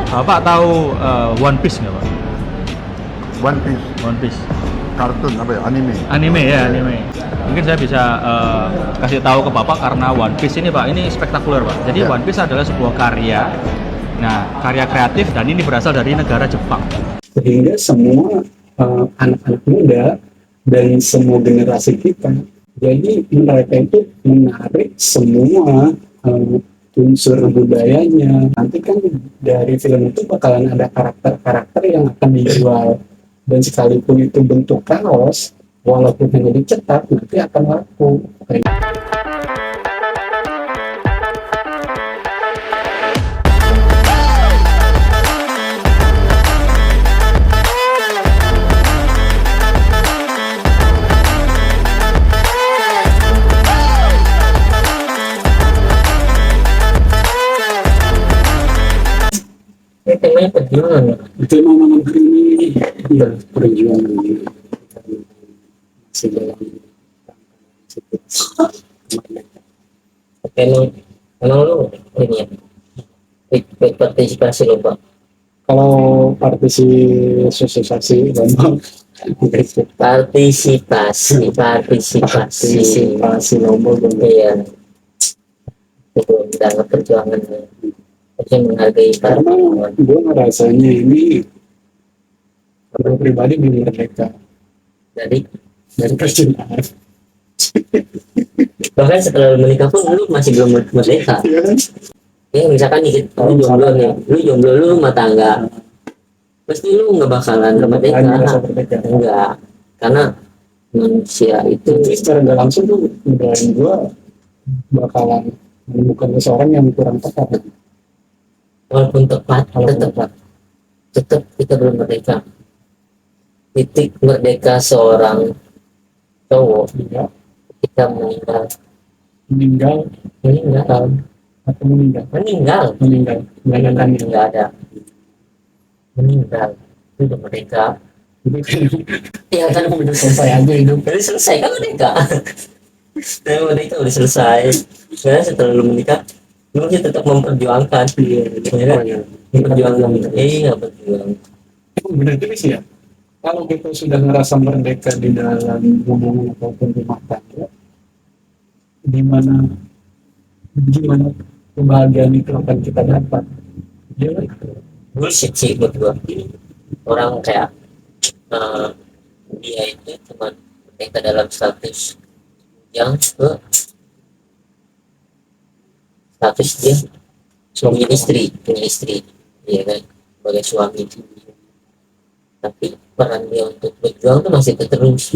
Bapak tahu One Piece nggak Pak? One Piece, One Piece. kartun apa ya, anime. Anime ya, anime. Mungkin saya bisa kasih tahu ke Bapak karena One Piece ini Pak, ini spektakuler Pak. Jadi Ya. One Piece adalah sebuah karya. Nah, karya kreatif dan ini berasal dari negara Jepang. Sehingga semua anak-anak muda dan semua generasi kita, jadi mereka itu menarik semua unsur budayanya. Nanti kan dari film itu bakalan ada karakter-karakter yang akan dijual, dan sekalipun itu bentuk kaos, walaupun hanya dicetak, nanti akan laku. Ini temanya perjuangan ya. Itu memang negeri ini ya, perjuangan masih dalam Oke, emang lu ini ya ikut partisipasi lo Pak. kalau partisipasi lomba Partisipasi lomba iya itu dalam perjuangan harusnya menghargai para karena perempuan. gue ngerasanya ini gue pribadi belum merdeka Jadi dari percintaan. bahkan setelah lu menikah pun lu masih belum merdeka Iya kan? ya. Misalkan nih lu jomblo nih, lu rumah tangga, pasti lu nggak bakalan merdeka. Merasa merdeka. Enggak, karena manusia itu Jadi secara nggak langsung tuh ngedoain gue bakalan menemukan seseorang yang kurang tepat. walaupun tepat tetap kita belum merdeka. Titik merdeka seorang cowok Iya, kita meninggal meninggal atau meninggal nggak ada meninggal itu udah merdeka. itu kayak Iya kan udah selesai aja hidup. udah selesai kan merdeka. Dan merdeka udah selesai. Karena setelah lu menikah lu masih tetap memperjuangkan memperjuangkan berjuang. Benar juga sih ya, kalau kita sudah ngerasa merdeka di dalam hubungan ataupun rumah tangga, gimana kebahagiaan itu akan kita dapat. Dia Bullshit sih buat gua. Orang kayak dia itu cuma merdeka dalam status yang status dia punya istri ya kan, sebagai suami. Tapi peran dia untuk berjuang tuh masih terus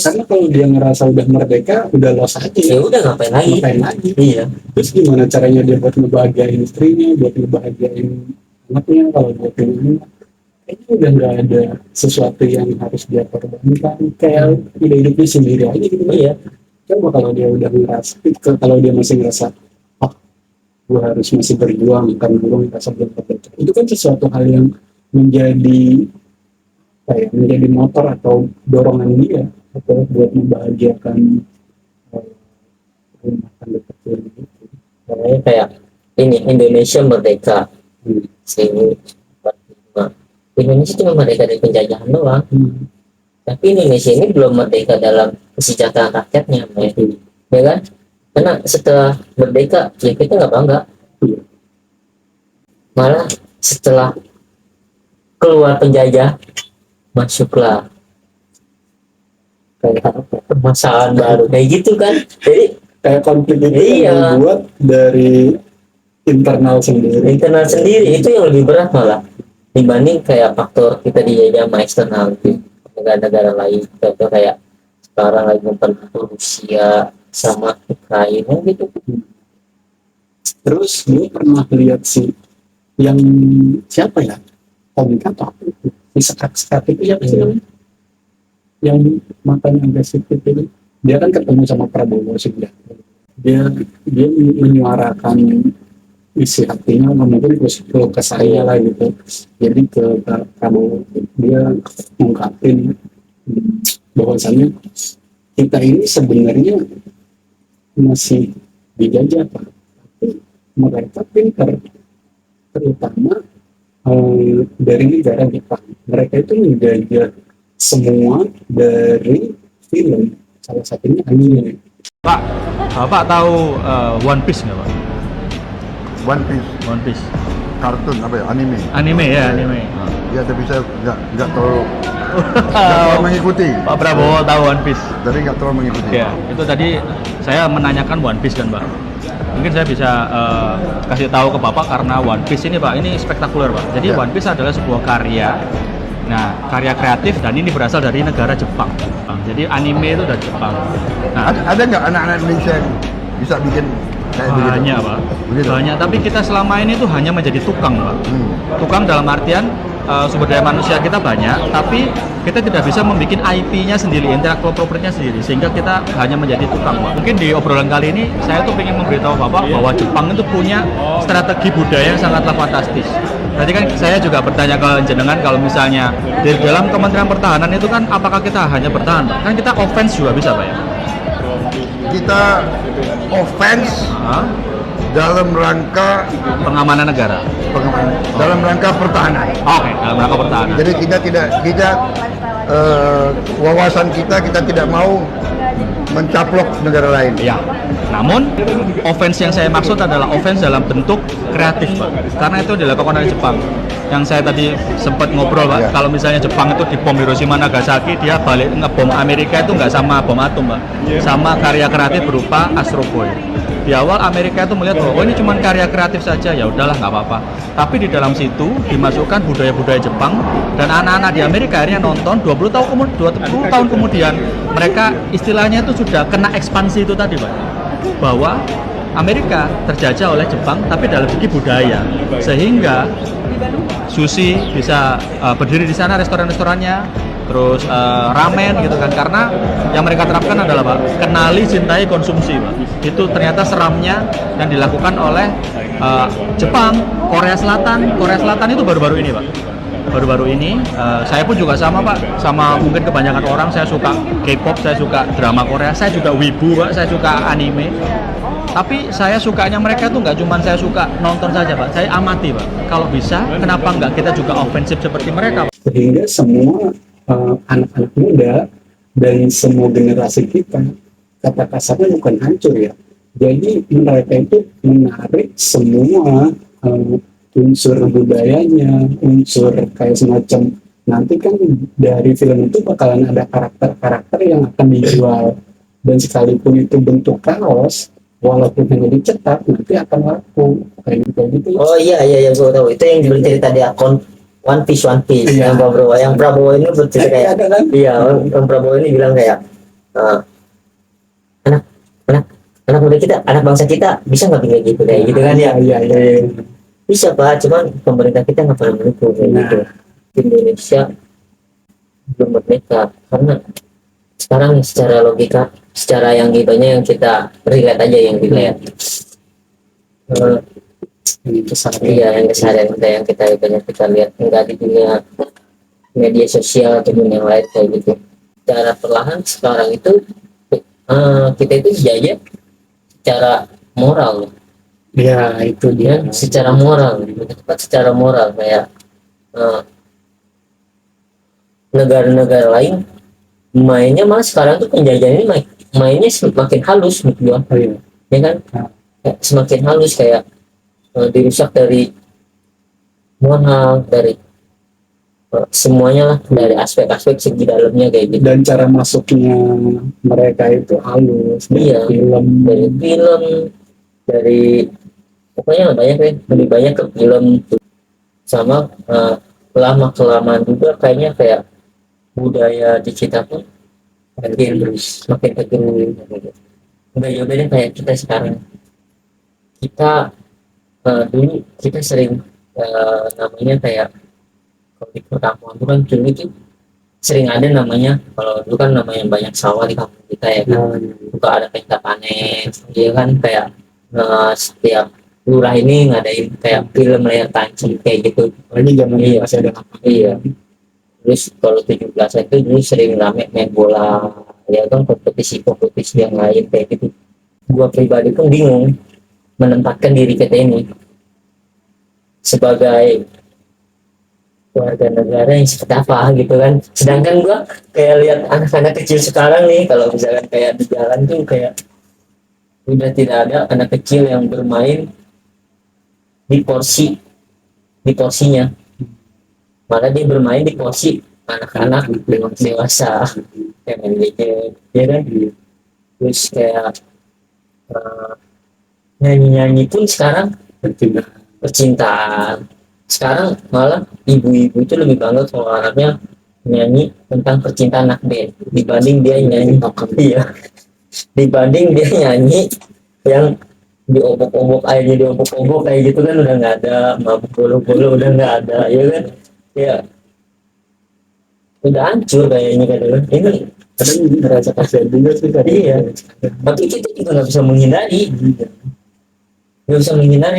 karena kalau dia ngerasa udah merdeka, udah los aja. ya udah ngapain lagi. Iya, Terus gimana caranya dia buat ngebahagiain istrinya, buat ngebahagiain anaknya kalau dia punya anak? Kayaknya udah nggak ada sesuatu yang harus dia korbankan, kayak udah hidupnya sendiri aja gitu. iya. Coba kalau dia udah ngerasa, kalau dia masih ngerasa, oh, gue harus masih berjuang karena gue ngerasa belum merdeka. Itu kan sesuatu hal yang menjadi menjadi motor atau dorongan dia atau buat membahagiakan rumah tangga kecil gitu. Namanya kayak ini Indonesia merdeka Hmm. 1945. Indonesia cuma merdeka dari penjajahan doang, tapi Indonesia ini belum merdeka dalam kesejahteraan rakyatnya, ya kan? Karena setelah merdeka ya kita nggak bangga, malah setelah keluar penjajah masuklah kayak permasalahan baru kayak gitu kan. Jadi Kayak konflik itu Iya. yang dibuat dari internal sendiri. itu yang lebih berat malah dibanding kayak faktor kita dijajah sama eksternal gitu. Negara-negara lain contoh kayak sekarang lagi memperkuat Rusia sama Ukraina gitu. Terus gue pernah lihat sih yang siapa ya, komik atau apa itu, si sekat itu siapa sih namanya, yang matanya agresif itu. Dia kan ketemu sama Prabowo Subianto. Dia menyuarakan isi hatinya, mungkin ke saya lah gitu. Jadi ke Prabowo dia mengungkapin bahwasannya kita ini sebenarnya masih dijajah, Pak. Tapi mereka pintar terutama dari negara Jepang. Mereka itu menjajah semua dari film, salah satunya anime. Pak, Bapak tahu One Piece nggak Pak? One Piece, One Piece. kartun apa ya, anime. Anime ya, anime. Ya tapi saya nggak terlalu mengikuti. Pak Prabowo tahu One Piece. Jadi nggak terlalu mengikuti. Ya, itu tadi saya menanyakan One Piece kan Pak. Mungkin saya bisa kasih tahu ke Bapak karena One Piece ini Pak, ini spektakuler Pak. Jadi Ya. One Piece adalah sebuah karya. Nah, karya kreatif dan ini berasal dari negara Jepang. Jadi anime itu dari Jepang. Nah, Ada nggak anak-anak Indonesia yang bisa bikin kayak begitu? banyak Pak. Begitu? Banyak, tapi kita selama ini tuh hanya menjadi tukang Pak. Tukang dalam artian sumber daya manusia kita banyak, tapi kita tidak bisa membuat IP-nya sendiri, intellectual property-nya sendiri, sehingga kita hanya menjadi tukang Pak. Mungkin di obrolan kali ini saya tuh ingin memberitahu Bapak bahwa Jepang itu punya strategi budaya yang sangatlah fantastis. Tadi kan saya juga bertanya ke jenengan kalau misalnya di dalam Kementerian Pertahanan itu kan apakah kita hanya bertahan Pak? Kan kita offense juga bisa Pak ya? Kita offense Hah? dalam rangka Pengamanan negara. dalam rangka pertahanan. Oke, dalam rangka pertahanan. Jadi kita wawasan kita tidak mau mencaplok negara lain. Ya, namun offense yang saya maksud adalah offense dalam bentuk kreatif Pak, karena itu dilakukan oleh Jepang. Yang saya tadi sempat ngobrol Pak, Ya. kalau misalnya Jepang itu dibom Hiroshima Nagasaki, dia balik ngebom Amerika itu nggak sama bom atom Pak, sama karya kreatif berupa Astro Boy. Di awal Amerika itu melihat bahwa ini cuma karya kreatif saja, ya udahlah nggak apa-apa. Tapi di dalam situ dimasukkan budaya-budaya Jepang dan anak-anak di Amerika akhirnya nonton 20 tahun kemudian mereka istilahnya itu sudah kena ekspansi itu tadi Pak, bahwa Amerika terjajah oleh Jepang tapi dalam segi budaya, sehingga sushi bisa berdiri di sana, restoran-restorannya, terus ramen gitu kan, karena yang mereka terapkan adalah Pak, kenali, cintai, konsumsi Pak. Itu ternyata seramnya yang dilakukan oleh Jepang. Korea Selatan itu baru-baru ini Pak, baru-baru ini saya pun juga sama Pak, sama mungkin kebanyakan orang. Saya suka K-pop, saya suka drama Korea, saya juga wibu Pak, saya suka anime. Tapi saya sukanya mereka itu nggak cuma saya suka nonton saja Pak, saya amati Pak. Kalau bisa, kenapa nggak kita juga ofensif seperti mereka Pak? Sehingga semua anak-anak muda dan semua generasi kita, kata kasarnya bukan hancur ya. Jadi mereka itu menarik semua unsur budayanya, unsur kayak semacam, nanti kan dari film itu bakalan ada karakter-karakter yang akan dijual, dan sekalipun itu bentuk kaos, walaupun hanya dicetak nanti akan laku kayak gitu. Oh iya gue tahu itu yang bercerita di akun One Piece Iya. yang Prabowo ini bercerita kayak ada kan? iya, yang Prabowo ini bilang kayak anak muda kita, anak bangsa kita bisa nggak kayak gitu kan ya. Iya. Bisa Pak, cuman pemerintah kita nggak pernah mendukung kayak Nah. gitu. Indonesia belum merdeka karena sekarang secara logika, secara yang gitunya yang kita relate aja, yang relate. Ini kesalahan. Iya, yang keseharian kita, yang kita banyak kita lihat enggak di dunia media sosial atau dunia yang lain kayak gitu. Secara perlahan sekarang itu kita itu dijajah secara moral, Ya itu dia. secara moral, lebih tepat secara moral kayak negara-negara lain mainnya malah sekarang tuh penjajahan ini mainnya semakin halus menurut gua, Oh, iya. ya kan? Kayak semakin halus, kayak dirusak dari moral, dari semuanya lah, dari aspek-aspek segi dalamnya kayak gitu. Dan cara masuknya mereka itu halus dari Iya. film. dari pokoknya banyak ya, lebih banyak ke film sama lama kelamaan juga kayaknya kayak budaya di kita pun makin tergerus gitu. Udah ya udah deh, kayak kita sekarang, kita dulu kita sering namanya kayak kalau di perkampungan itu kan dulu itu sering ada namanya, kalau dulu kan namanya banyak sawah di kampung kita ya kan, suka ada pesta panen, dia kan kayak setiap lurah ini ngadain kayak film layar tancap kayak gitu. Lagi zaman Iya. masih ada lapangan. Iya. Terus kalau 17-an itu dulu sering rame main bola, ya kan kompetisi yang lain kayak gitu. Gua pribadi pun bingung menempatkan diri kita ini sebagai warga negara yang seperti apa gitu kan. Sedangkan gua kayak lihat anak-anak kecil sekarang nih, kalau misalkan kayak di jalan tuh kayak udah tidak ada anak kecil yang bermain di porsinya, malah dia bermain di porsi anak-anak dewasa kayak main gadget ya kan. Terus kayak nyanyi-nyanyi pun sekarang percintaan. Sekarang malah ibu-ibu itu lebih bangga kalau anaknya nyanyi tentang percintaan anak band dibanding dia nyanyi iya dibanding dia nyanyi yang diobok-obok aja, diobok-obok kayak gitu kan udah nggak ada, mabuk bolu-bolu udah nggak ada ya kan. Ya udah hancur kayaknya kan ini. Kadang ngerasa kasihan juga sih tadi. Iya, tapi kita juga nggak bisa menghindari,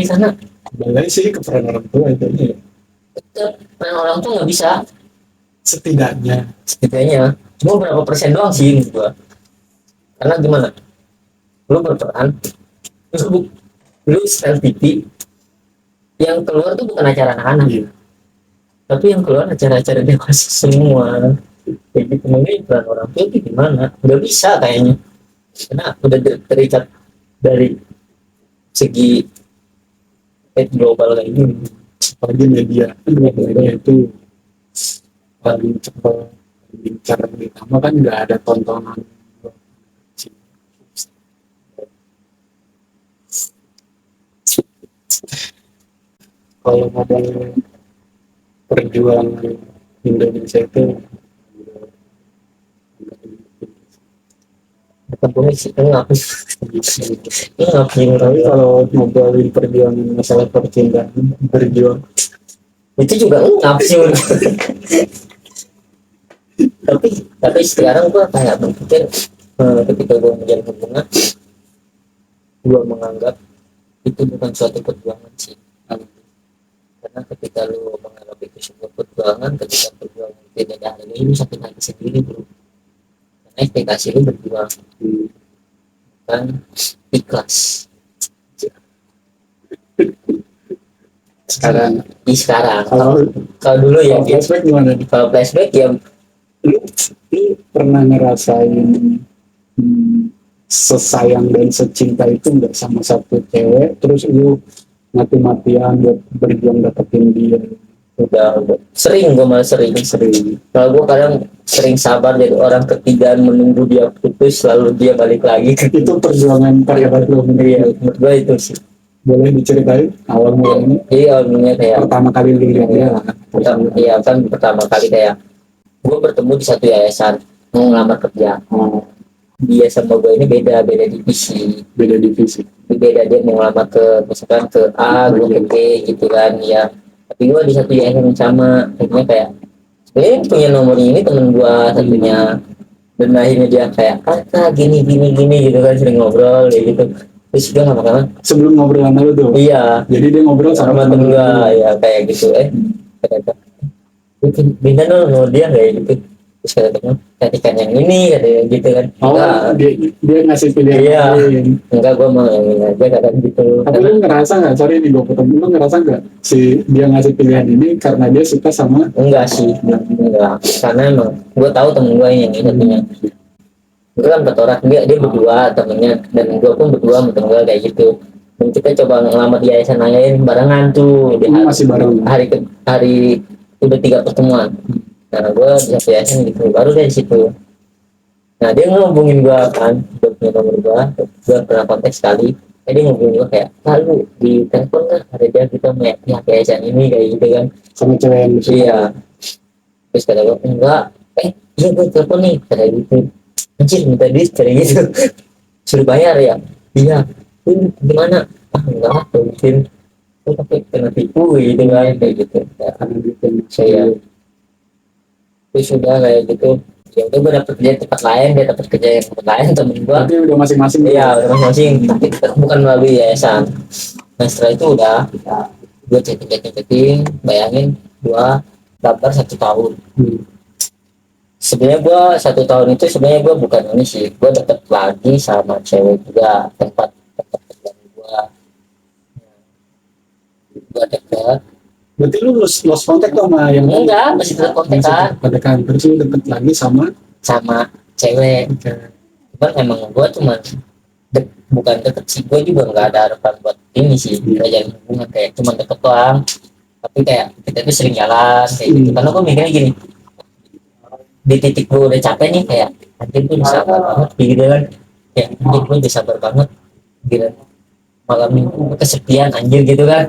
karena Balai sih ke peran orang tua itu ya. tetap orang tua nggak bisa. Setidaknya Cuma berapa persen doang sih menurut gua, karena gimana, lu berperan, lu setel TV, yang keluar tuh bukan acara anak-anak, iya. tapi yang keluar acara-acara dewasa semua kayak gitu. Mungkin peran orang tua itu gimana, nggak bisa kayaknya, karena udah terikat dari segi global kayak gini. Apalagi media itu paling cepat bicara pertama kan nggak ada tontonan. Kalau ngomong perjuangan Indonesia itu Kampungnya sih enggak tapi kalau ngobrolin perjuangan masalah percintaan berjuang itu juga enggak sih menurut gua. tapi sekarang gua kayak berpikir ketika gua menjalin hubungan, gua menganggap itu bukan suatu perjuangan sih. Karena ketika lu menganggap itu sebuah perjuangan, ketika perjuangan tidak ada hari ini, lu sakit hati sendiri bro. Karena ekspektasi lu berjuang kan ikhlas. sekarang. Sekarang Kalau kalau dulu ya kalau flashback gimana nih? kalau flashback ya Lu pernah ngerasain sesayang dan secinta itu nggak sama satu cewek, terus lu mati-matian buat berjuang dapetin dia? udah sering, gue malah sering kalau gue kadang sering sabar jadi orang ketiga menunggu dia putus lalu dia balik lagi ke Itu perjuangan terhebat lu. dia. Menurut gue itu sih. Boleh diceritain awal mulanya Iya awalnya kayak pertama kali lu lihat dia lah. iya kan pertama kali kayak gue bertemu di satu yayasan mau ngelamar kerja. Dia sama gue ini beda divisi. Beda divisi. Beda, dia mau ngelamar ke misalkan ke A, gue ke B gitu kan ya. Tapi gue di satu yayasan yang sama, akhirnya kayak sebenarnya punya nomornya ini temen gue satunya, dan akhirnya dia kayak kakak gini gitu kan, sering ngobrol kayak gitu. Terus dia lama-lama Sebelum ngobrol sama lu tuh. iya Jadi dia ngobrol sama sama temen gue ya kayak gitu ternyata bina sama dia kayak gitu. Terus kata temen cantikan yang ini katanya gitu kan. Oh, dia ngasih pilihan Iya. lain. Enggak, gue mau yang ini aja kata gitu. Tapi lu ngerasa nggak, sorry nih gue potong, lu ngerasa nggak si dia ngasih pilihan ini karena dia suka sama? Enggak sih, enggak, karena emang gue tahu temen gue yang ini satunya. Gue kan empat orang, dia berdua temennya, dan gue pun berdua sama temen gue kayak gitu. Dan kita coba ngelamar di yayasan lain barengan tuh di Masih bareng. hari udah 3 pertemuan. Nah gue di satu yayasan gitu, baru dari situ. Nah dia ngehubungin gue kan, dia punya nomor gue pernah kontak sekali. Dia ngehubungin gue kayak, lalu di telepon lah ada dia kita pihak yayasan ini kayak gitu kan. Sama cewek yang suka. Iya. Terus kata gue enggak, iya gue telepon nih kayak gitu. Anjir minta duit kayak gitu. Suruh bayar ya? Iya. Ini gimana? Enggak, mungkin tapi kena tipu gitu kan kayak gitu. Ya, saya terus sudah kayak gitu. Ya udah gue dapet kerja di tempat lain, dia dapet kerja yang tempat lain, temen gue. Berarti udah masing-masing. Iya, udah masing-masing, tapi bukan melalui yayasan. Nah setelah itu udah gue chatting, bayangin gue daftar 1 tahun. Sebenarnya gue 1 tahun itu sebenarnya gue bukan ini sih, gue dapet lagi sama cewek juga tempat kerjaan gue deket. Berarti lu lost contact tuh sama yang enggak, masih tetap kontak kan kontekan terus lu deket lagi sama sama cewek. Cuman emang gue cuma bukan deket sih, gue juga nggak ada harapan buat ini sih, jalin hubungan, kayak cuma deket doang. Tapi kayak kita tuh sering jalan kayak gitu. Karena gue mikirnya gini, di titik gue udah capek nih, kayak anjir gue udah sabar banget gitu kan, kayak anjir gue udah sabar banget gitu, malam minggu gue kesepian anjir gitu kan,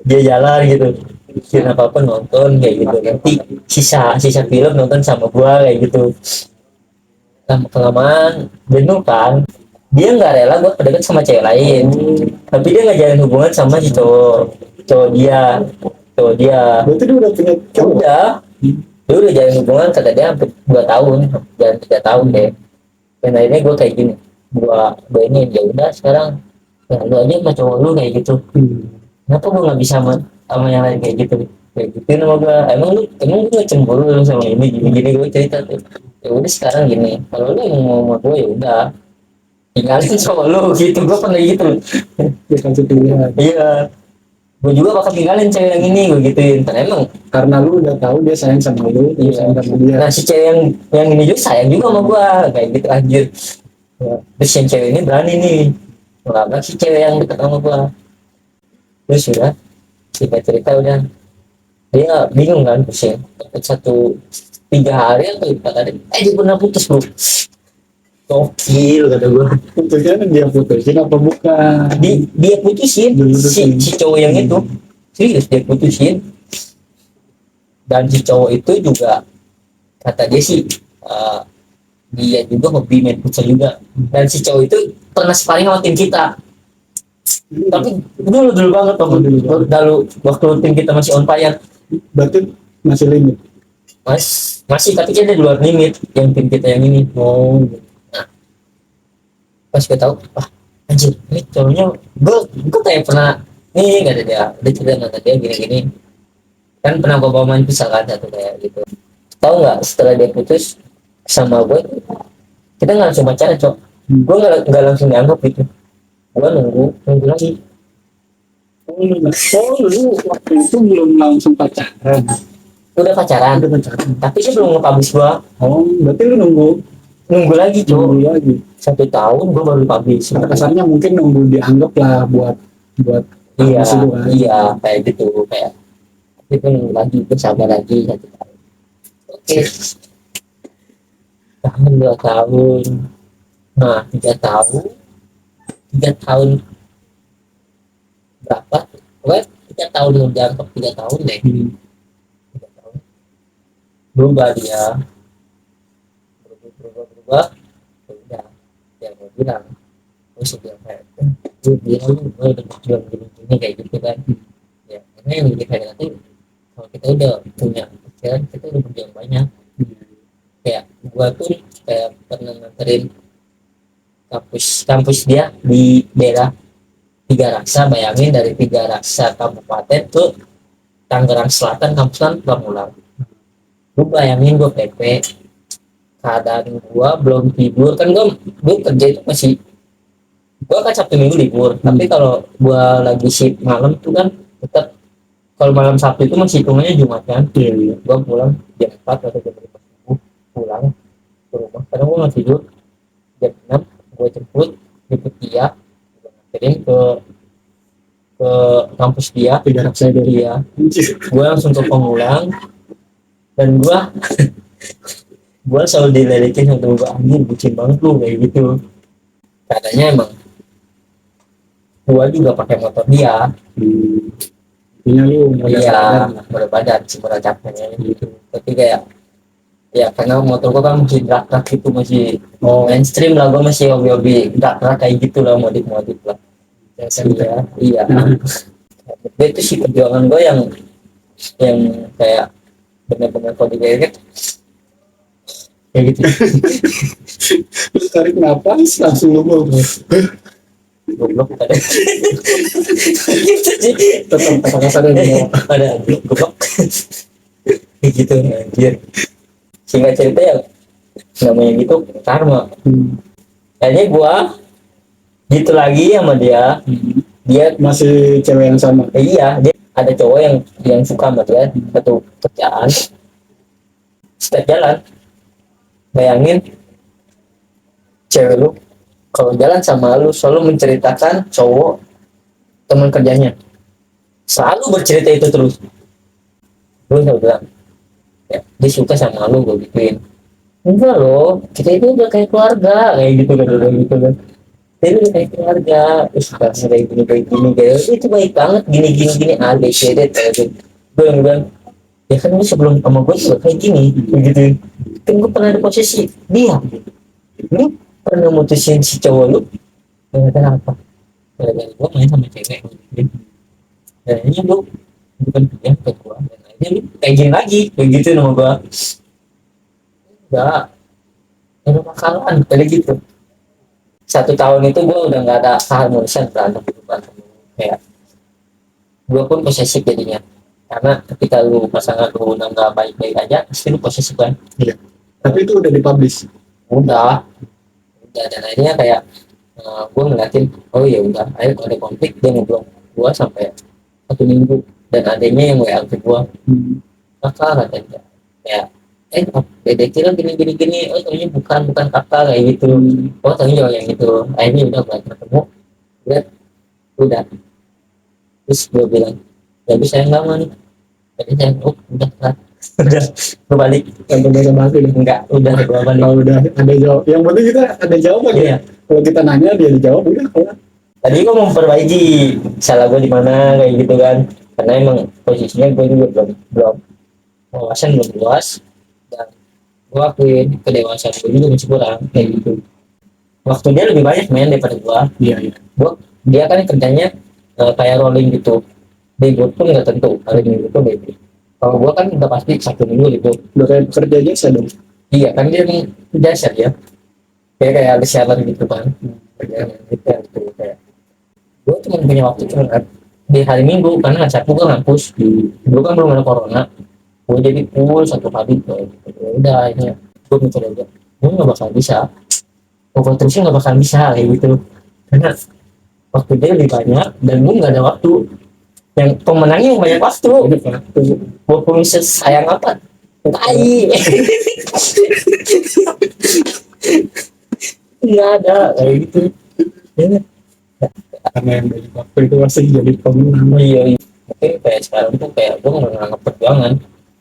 dia jalan gitu, bikin apa apa nonton kayak gitu, nanti sisa film nonton sama gue kayak gitu. Lama kelamaan jenuh kan, dia nggak rela gue deket sama cewek lain, tapi dia nggak jalin hubungan sama si cowok dia. berarti dia udah punya cowok. Udah, dia udah jalin hubungan kata dia hampir 2 tahun, dan 3 tahun deh. Dan akhirnya gue kayak gini, gue ini ya udah sekarang ya, lu aja sama cowok lu kayak gitu. Kenapa gue nggak bisa sama yang lain kayak gitu? Kayak gitu sama gue. Emang gue cemburu lu sama ini gini gue cerita tuh. Ya udah sekarang gini, kalau lu yang mau sama gue ya udah tinggalin cowok lu gitu. Gue pernah gitu. Dia kasih pilihan Iya. Gue juga bakal tinggalin cewek yang ini, gue gituin. Karena emang karena lu udah tahu dia sayang sama lu, dia sayang sama dia. nah si cewek yang ini juga sayang juga sama gua kayak gitu anjir ya. Terus yang cewek ini berani nih ngelabrak si cewek yang dekat sama gua. Terus udah kita cerita udah, dia bingung kan, pusing dapat 3 hari atau 4 hari dia pernah putus bro. Gokil kata gua. Putusnya dia putusin apa bukan? Dia putusin si cowok yang itu, serius dia putusin. Dan si cowok itu juga kata dia sih dia juga hobi main futsal juga, dan si cowok itu pernah sparring sama tim kita, tapi dulu banget waktu tim kita masih on fire. Berarti masih limit. Masih tapi dia di luar limit yang tim kita yang ini. Oh, Nah, pas gue tahu anjir ini cowoknya, gue kayak pernah nih kata dia cerita kata dia gini kan, pernah gue bawa main futsal kan satu kayak gitu. Tahu nggak, setelah dia putus sama gue, kita nggak langsung pacaran cok. Gue nggak langsung dianggap gitu, gue nunggu lagi. lu waktu itu belum langsung pacaran. Udah pacaran Udah pacaran. tapi dia belum nge-publish gue. Oh, berarti lu Nunggu lagi cok, nunggu lagi. 1 tahun gue baru publish. Kasarnya mungkin nunggu dianggap lah buat Iya publish itu kan. iya kayak gitu, kayak itu nunggu lagi, gue sabar lagi 1 tahun. Oke. Tahan 2 tahun. Nah 3 tahun berapa? Gue 3 tahun udah anggap 3 tahun deh. 3 tahun. Berubah dia. Berubah. Ya udah. Dia mau bilang. Terus dia kayak, gue bilang gue udah berjuang gini kayak gitu kan. Ya karena yang lebih kayak nanti kalau kita udah punya pikiran, kita udah berjuang banyak. Kayak gue tuh kayak pernah nganterin kampus dia di daerah Tiga Raksa. Bayangin dari Tiga Raksa kabupaten ke Tangerang Selatan kampus kan pulang. Gue bayangin gue PP, keadaan gue belum tidur kan, gue kerja itu masih, gue kan Sabtu Minggu libur, tapi kalau gue lagi shift malam tuh kan tetap, kalau malam Sabtu itu masih hitungannya Jumat kan. Iya. Gue pulang jam 4 atau jam 5 subuh, pulang ke rumah karena gue nggak tidur. Jam 6 gue jemput dia, gue nganterin ke kampus dia. Tiga Raksa dari Dia gue langsung ke pengulang, dan gue selalu diledekin sama gue, anjir bucin banget lu kayak gitu. Katanya emang gue juga pakai motor dia. punya lu modal Iya, sadar. berat badan sih, berat capeknya gitu. Tapi kayak ya karena motor gua kan masih drag gitu, masih mainstream lah, gua masih hobi drag kayak gitu lah, modif lah. Iya. Tapi itu sih perjuangan gua yang kayak benar-benar kode kayak gitu. Terus tarik napas langsung lu Goblok ada. Gitu sih. tetap kata kasarnya Ada goblok. Kayak gitu anjir. Singkat cerita ya namanya gitu karma. Kayaknya gua gitu lagi sama dia. Dia masih cewek yang sama. iya, dia ada cowok yang suka sama dia satu kerjaan, setiap jalan, bayangin cewek lu kalau jalan sama lu selalu menceritakan cowok teman kerjanya, selalu bercerita itu terus. Gue selalu bilang, ya, dia suka sama lu, gue gituin. Enggak loh, kita itu udah kayak keluarga, kayak gitu kan, udah gitu kan. Dia udah kayak keluarga, terus kayak gini, kayak itu baik banget, gini, A, B, C, D, gue yang bilang, ya kan lu sebelum sama gue juga kayak gini, gitu. Kan gue pernah di posisi dia, lu pernah mutusin si cowok lu, gara-gara apa? Gara-gara gue main sama cewek, gitu. Dan ini lu bukan dia ke gue, dan akhirnya lu kayak gini lagi, kayak gitu sama gue. Enggak, ada bakalan kayak gitu. 1 tahun itu gue udah nggak ada keharmonisan berantem kayak gue pun posesif jadinya, karena ketika lu pasangan lu udah nggak baik-baik aja pasti lu posesif kan. Iya. Tapi itu udah dipublish. udah dan akhirnya kayak gue ngeliatin, oh ya udah, ayo kalau ada konflik dia ngobrol gue sampai 1 minggu, dan adanya yang WA ke gue, kakak katanya kayak beda kira gini, oh ternyata bukan kakak kayak gitu, oh ternyata yang itu. Akhirnya udah mulai ketemu, udah terus gue bilang, ya bisa yang lama nih, jadi saya udah kan udah berbalik, Yang berbeda banget ini. enggak udah gue balik. Kalau udah ada jawab, yang penting kita ada jawaban Iya. ya. Kalau kita nanya dia dijawab udah kelar. Tadi gue mau memperbaiki salah gue di mana kayak gitu kan, karena emang posisinya gue juga belum wawasan belum luas, dan gue akuin kedewasaan gue juga masih kurang kayak gitu. Waktu dia lebih banyak main daripada gue. Iya. Dia kan kerjanya kayak rolling gitu, libur pun nggak tentu hari minggu itu libur. Kalau gue kan udah pasti 1 minggu libur. Udah kayak pekerja jasa dong. Iya kan, dia emang jasa ya, kayak ada siaran gitu kan, kerjaan gitu kayak. Gue cuma punya waktu cuma di hari Minggu, karena hari Sabtu gue ngampus. Dulu kan belum ada corona, gue jadi full 1 hari kayak gitu. Ya udah, ini gue mikir aja, gue nggak bakal bisa, pokok terusnya nggak bakal bisa kayak gitu, karena waktu dia lebih banyak dan gue nggak ada waktu. Yang pemenangnya yang banyak waktu, gue pun sayang apa tai nggak ada kayak gitu ya. Karena yang banyak waktu itu pasti jadi pemenang. Iya. Tapi kayak sekarang tuh kayak gue menganggap perjuangan,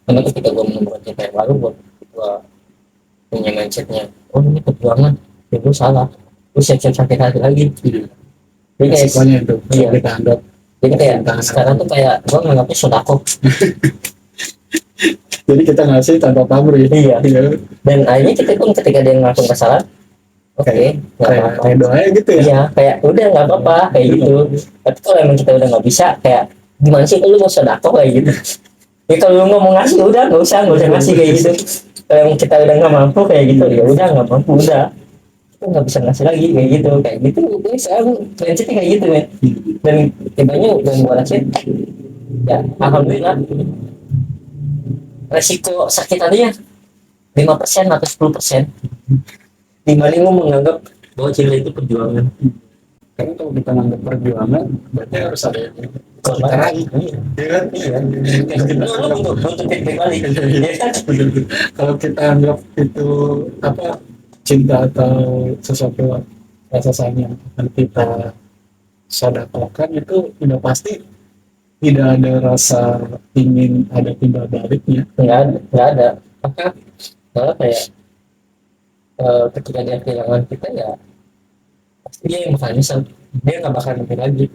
karena ketika gue menemukan cinta yang baru, gue punya mindsetnya, oh ini perjuangan, ya gue salah, gue siap-siap sakit hati lagi. Jadi kayak Resikonya itu iya. kita anggap. Jadi kayak sekarang tuh kayak gue menganggapnya sodako. Jadi kita ngasih tanpa pamrih. Iya. Dan akhirnya kita pun ketika dia ngelakuin kesalahan, oke, nggak apa-apa. Kayak doanya gitu ya. Iya, kayak udah nggak apa-apa kayak gitu. Tapi kalau emang kita udah nggak bisa, kayak gimana sih lu mau sodako kayak gitu. Ya kalau lu ngomong ngasih udah nggak usah ngasih kayak gitu. Kalau emang kita udah nggak mampu kayak gitu, ya udah nggak mampu udah, kita nggak bisa ngasih lagi kayak gitu. Gue sekarang prinsipnya kayak gitu men. Dan tibanya yang gue rasain, ya alhamdulillah resiko sakit hatinya 5% atau 10% dibanding lu menganggap bahwa cinta itu perjuangan. Karena kalau kita nganggap perjuangan, berarti harus ada yang Korban. lagi. Iya. Kalau kita anggap itu apa, cinta atau sesuatu rasa sayang yang akan kita sodakokan, itu udah pasti tidak ada rasa ingin ada timbal baliknya. nggak ada. Maka malah kayak ketika dia kehilangan kita, ya pasti dia yang bakal nyesel, dia nggak bakal nanti lagi.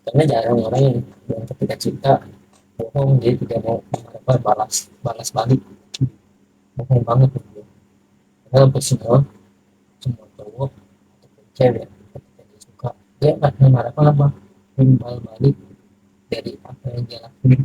Karena jarang orang yang ketika cinta bohong, dia tidak mau balas balik, bohong banget gitu. Karena untuk semua cowok ataupun cewek, ketika dia suka, dia nggak marah apa timbal balik dari apa yang dia lakuin.